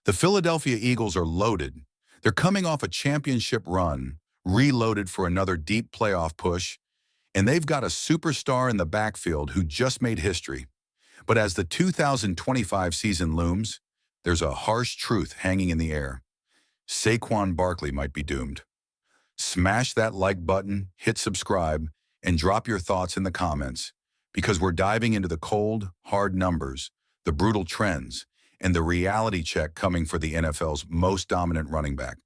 The Philadelphia Eagles are loaded. They're coming off a championship run, reloaded for another deep playoff push, and they've got a superstar in the backfield who just made history. But as the 2025 season looms, there's a harsh truth hanging in the air. Saquon Barkley might be doomed. Smash that like button, hit subscribe, and drop your thoughts in the comments, because we're diving into the cold, hard numbers, the brutal trends, and the reality check coming for the NFL's most dominant running back.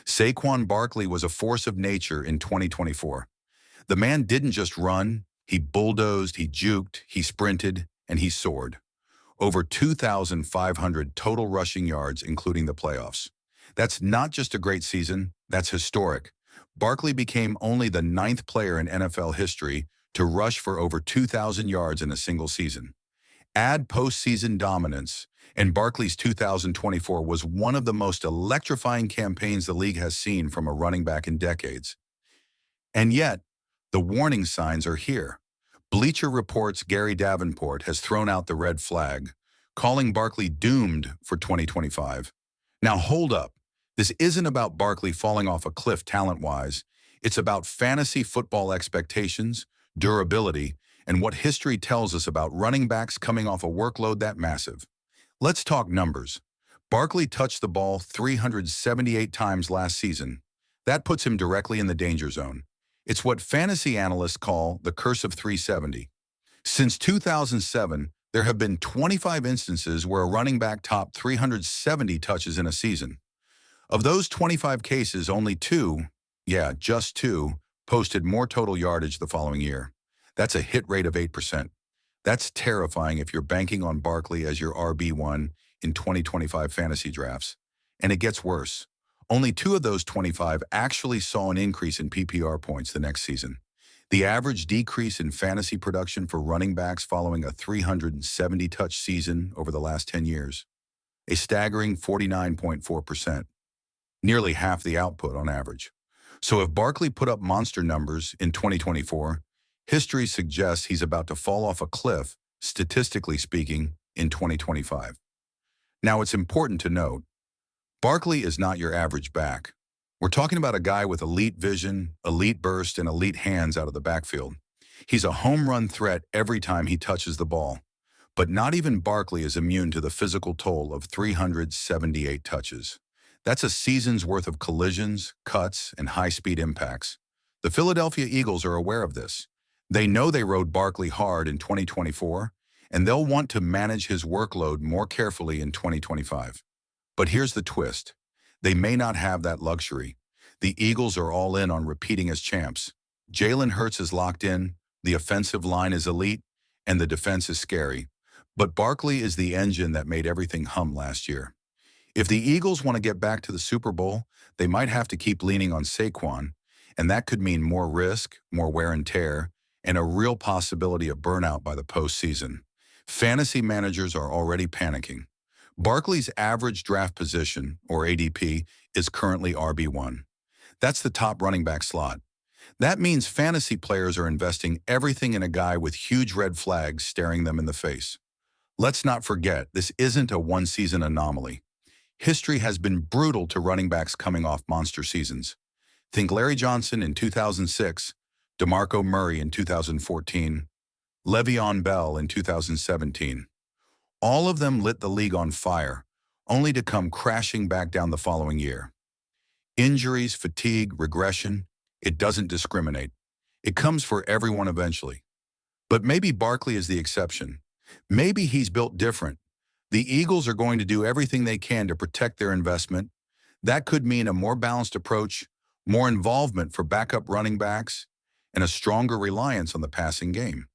Saquon Barkley was a force of nature in 2024. The man didn't just run, he bulldozed, he juked, he sprinted, and he soared. Over 2,500 total rushing yards, including the playoffs. That's not just a great season, that's historic. Barkley became only the 9th player in NFL history to rush for over 2,000 yards in a single season. Add postseason dominance, and Barkley's 2024 was one of the most electrifying campaigns the league has seen from a running back in decades. And yet, the warning signs are here. Bleacher Report's Gary Davenport has thrown out the red flag, calling Barkley doomed for 2025. Now hold up. This isn't about Barkley falling off a cliff talent-wise. It's about fantasy football expectations, durability, and what history tells us about running backs coming off a workload that massive. Let's talk numbers. Barkley touched the ball 378 times last season. That puts him directly in the danger zone. It's what fantasy analysts call the curse of 370. Since 2007, there have been 25 instances where a running back topped 370 touches in a season. Of those 25 cases, only two, just two, posted more total yardage the following year. That's a hit rate of 8%. That's terrifying if you're banking on Barkley as your RB1 in 2025 fantasy drafts. And it gets worse. Only 2 of those 25 actually saw an increase in PPR points the next season. The average decrease in fantasy production for running backs following a 370-touch season over the last 10 years. A staggering 49.4%. Nearly half the output on average. So if Barkley put up monster numbers in 2024, history suggests he's about to fall off a cliff, statistically speaking, in 2025. Now, it's important to note, Barkley is not your average back. We're talking about a guy with elite vision, elite burst, and elite hands out of the backfield. He's a home run threat every time he touches the ball. But not even Barkley is immune to the physical toll of 378 touches. That's a season's worth of collisions, cuts, and high-speed impacts. The Philadelphia Eagles are aware of this. They know they rode Barkley hard in 2024, and they'll want to manage his workload more carefully in 2025. But here's the twist. They may not have that luxury. The Eagles are all in on repeating as champs. Jalen Hurts is locked in, the offensive line is elite, and the defense is scary. But Barkley is the engine that made everything hum last year. If the Eagles want to get back to the Super Bowl, they might have to keep leaning on Saquon, and that could mean more risk, more wear and tear, and a real possibility of burnout by the postseason. Fantasy managers are already panicking. Barkley's average draft position, or ADP, is currently RB1. That's the top running back slot. That means fantasy players are investing everything in a guy with huge red flags staring them in the face. Let's not forget, this isn't a one-season anomaly. History has been brutal to running backs coming off monster seasons. Think Larry Johnson in 2006, DeMarco Murray in 2014, Le'Veon Bell in 2017. All of them lit the league on fire, only to come crashing back down the following year. Injuries, fatigue, regression, it doesn't discriminate. It comes for everyone eventually. But maybe Barkley is the exception. Maybe he's built different. The Eagles are going to do everything they can to protect their investment. That could mean a more balanced approach, more involvement for backup running backs, and a stronger reliance on the passing game.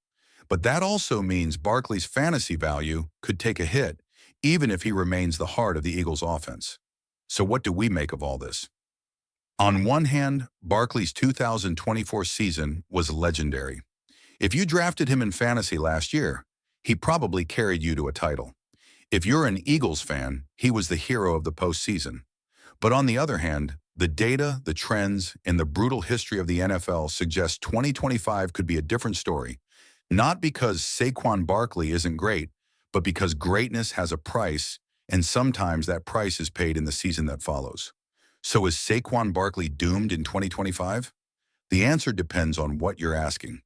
But that also means Barkley's fantasy value could take a hit, even if he remains the heart of the Eagles' offense. So what do we make of all this? On one hand, Barkley's 2024 season was legendary. If you drafted him in fantasy last year, he probably carried you to a title. If you're an Eagles fan, he was the hero of the postseason. But on the other hand, the data, the trends, and the brutal history of the NFL suggest 2025 could be a different story. Not because Saquon Barkley isn't great, but because greatness has a price, and sometimes that price is paid in the season that follows. So is Saquon Barkley doomed in 2025? The answer depends on what you're asking.